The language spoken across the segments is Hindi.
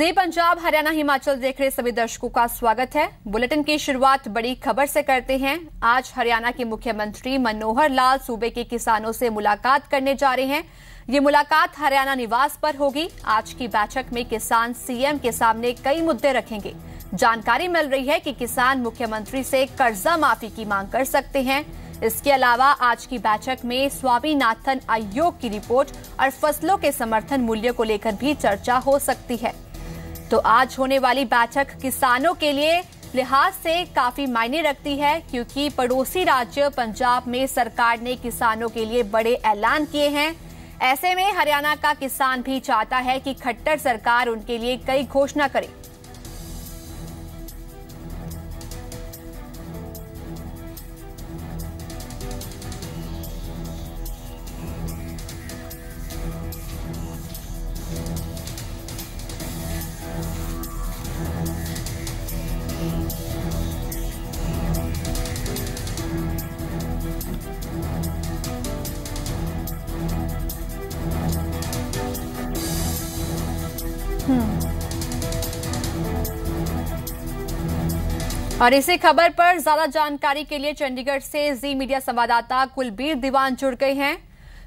जी पंजाब, हरियाणा, हिमाचल देख रहे सभी दर्शकों का स्वागत है। बुलेटिन की शुरुआत बड़ी खबर से करते हैं। आज हरियाणा के मुख्यमंत्री मनोहर लाल सूबे के किसानों से मुलाकात करने जा रहे हैं। ये मुलाकात हरियाणा निवास पर होगी। आज की बैठक में किसान सीएम के सामने कई मुद्दे रखेंगे। जानकारी मिल रही है कि किसान मुख्यमंत्री से कर्जा माफी की मांग कर सकते हैं। इसके अलावा आज की बैठक में स्वामीनाथन आयोग की रिपोर्ट और फसलों के समर्थन मूल्य को लेकर भी चर्चा हो सकती है। तो आज होने वाली बैठक किसानों के लिए लिहाज से काफी मायने रखती है, क्योंकि पड़ोसी राज्य पंजाब में सरकार ने किसानों के लिए बड़े ऐलान किए हैं। ऐसे में हरियाणा का किसान भी चाहता है कि खट्टर सरकार उनके लिए कई घोषणा करे। और इसी खबर पर ज्यादा जानकारी के लिए चंडीगढ़ से जी मीडिया संवाददाता कुलबीर दीवान जुड़ गए हैं।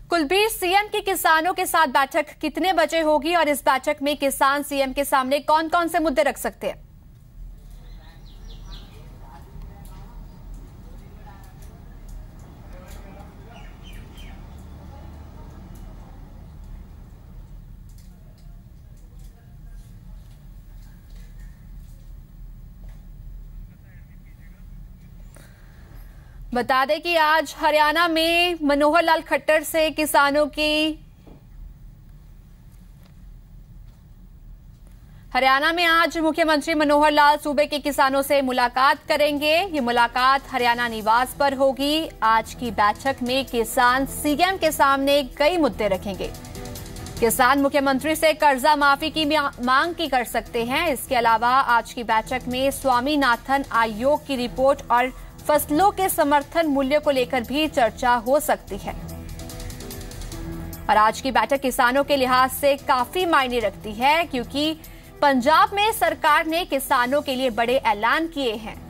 कुलबीर, सीएम की किसानों के साथ बैठक कितने बजे होगी और इस बैठक में किसान सीएम के सामने कौन कौन से मुद्दे रख सकते हैं? बता दें कि आज हरियाणा में मनोहर लाल खट्टर से किसानों की हरियाणा में आज मुख्यमंत्री मनोहर लाल सूबे के किसानों से मुलाकात करेंगे। ये मुलाकात हरियाणा निवास पर होगी। आज की बैठक में किसान सीएम के सामने कई मुद्दे रखेंगे। किसान मुख्यमंत्री से कर्जा माफी की मांग की कर सकते हैं। इसके अलावा आज की बैठक में स्वामीनाथन आयोग की रिपोर्ट और फसलों के समर्थन मूल्य को लेकर भी चर्चा हो सकती है। और आज की बैठक किसानों के लिहाज से काफी मायने रखती है, क्योंकि पंजाब में सरकार ने किसानों के लिए बड़े ऐलान किए हैं।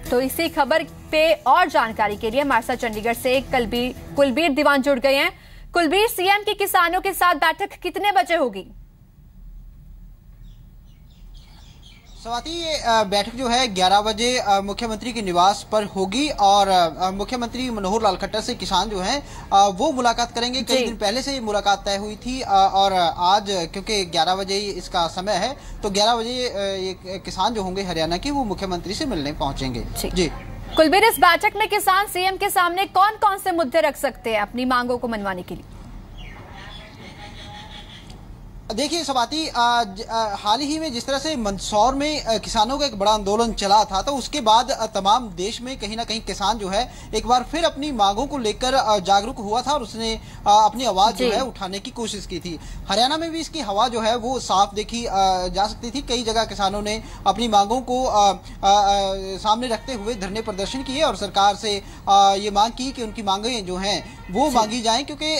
तो इसी खबर पे और जानकारी के लिए हमारे साथ चंडीगढ़ से कुलबीर दीवान जुड़ गए हैं। कुलबीर, सीएम की किसानों के साथ बैठक कितने बजे होगी? स्वाति, ये बैठक जो है 11 बजे मुख्यमंत्री के निवास पर होगी और मुख्यमंत्री मनोहर लाल खट्टर से किसान जो हैं वो मुलाकात करेंगे। कई दिन पहले से ये मुलाकात तय हुई थी और आज क्योंकि 11 बजे इसका समय है तो 11 बजे ये किसान जो होंगे हरियाणा के वो मुख्यमंत्री से मिलने पहुंचेंगे। जी कुलबीर, इस बैठक में किसान सीएम के सामने कौन कौन से मुद्दे रख सकते हैं अपनी मांगों को मनवाने के लिए? देखिए स्वाति, हाल ही में जिस तरह से मंदसौर में किसानों का एक बड़ा आंदोलन चला था, तो उसके बाद तमाम देश में कहीं ना कहीं किसान जो है एक बार फिर अपनी मांगों को लेकर जागरूक हुआ था और उसने अपनी आवाज जो है उठाने की कोशिश की थी। हरियाणा में भी इसकी हवा जो है वो साफ देखी जा सकती थी। कई जगह किसानों ने अपनी मांगों को सामने रखते हुए धरने प्रदर्शन किए और सरकार से ये मांग की कि उनकी मांगें जो हैं वो मांगी जाएं, क्योंकि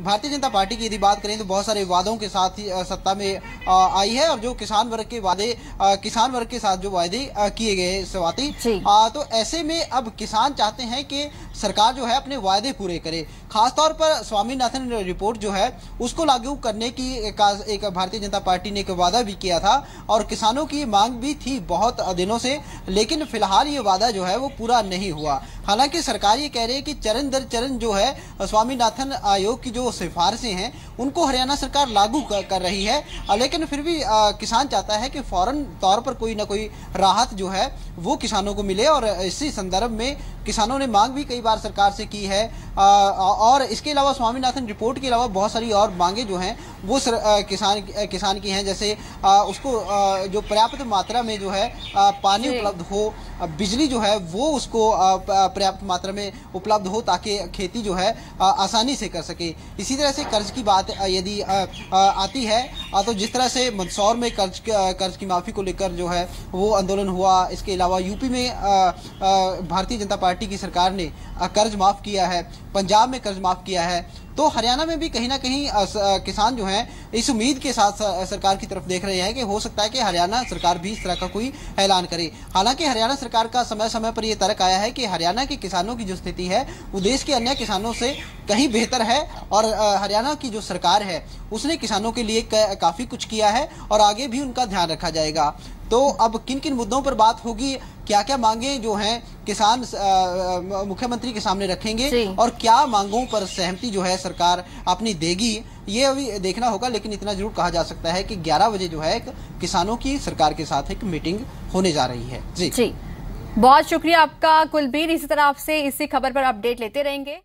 भारतीय जनता पार्टी की यदि बात करें तो बहुत सारे वादों के साथ सत्ता में आई है और जो किसान वर्ग के वादे किसान वर्ग के साथ जो वादे किए गए स्वाति, तो ऐसे में अब किसान चाहते हैं कि सरकार जो है अपने वादे पूरे करे। खासतौर पर स्वामीनाथन रिपोर्ट जो है उसको लागू करने की एक भारतीय जनता पार्टी ने एक वादा भी किया था और किसानों की मांग भी थी बहुत दिनों से, लेकिन फिलहाल ये वादा जो है वो पूरा नहीं हुआ। हालांकि सरकार ये कह रही है कि चरण दर चरण जो है स्वामीनाथन आयोग की जो सिफारिशें हैं उनको हरियाणा सरकार लागू कर रही है, लेकिन फिर भी किसान चाहता है कि फौरन तौर पर कोई ना कोई राहत जो है वो किसानों को मिले। और इसी संदर्भ में किसानों ने मांग भी कई बार सरकार से की है और इसके अलावा स्वामीनाथन रिपोर्ट के अलावा बहुत सारी और मांगे जो हैं वो किसान की हैं, जैसे उसको जो पर्याप्त मात्रा में जो है पानी उपलब्ध हो, बिजली जो है वो उसको पर्याप्त मात्रा में उपलब्ध हो ताकि खेती जो है आसानी से कर सके। इसी तरह से कर्ज की बात यदि आती है तो जिस तरह से मंदसौर में कर्ज की माफ़ी को लेकर जो है वो आंदोलन हुआ, इसके अलावा यूपी में भारतीय जनता पार्टी की सरकार ने कर्ज माफ़ किया है, पंजाब में कर्ज माफ़ किया है, तो हरियाणा में भी कहीं ना कहीं किसान जो हैं इस उम्मीद के साथ सरकार की तरफ देख रहे हैं कि हो सकता है कि हरियाणा सरकार भी इस तरह का कोई ऐलान करे। हालांकि हरियाणा सरकार का समय समय पर यह तर्क आया है कि हरियाणा के किसानों की जो स्थिति है वो देश के अन्य किसानों से कहीं बेहतर है और हरियाणा की जो सरकार है उसने किसानों के लिए काफी कुछ किया है और आगे भी उनका ध्यान रखा जाएगा। तो अब किन किन मुद्दों पर बात होगी, क्या क्या मांगे जो हैं किसान मुख्यमंत्री के सामने रखेंगे और क्या मांगों पर सहमति जो है सरकार अपनी देगी, ये अभी देखना होगा। लेकिन इतना जरूर कहा जा सकता है कि 11 बजे जो है किसानों की सरकार के साथ एक मीटिंग होने जा रही है। जी बहुत शुक्रिया आपका कुलबीर, इसी तरह आपसे इसी खबर पर अपडेट लेते रहेंगे।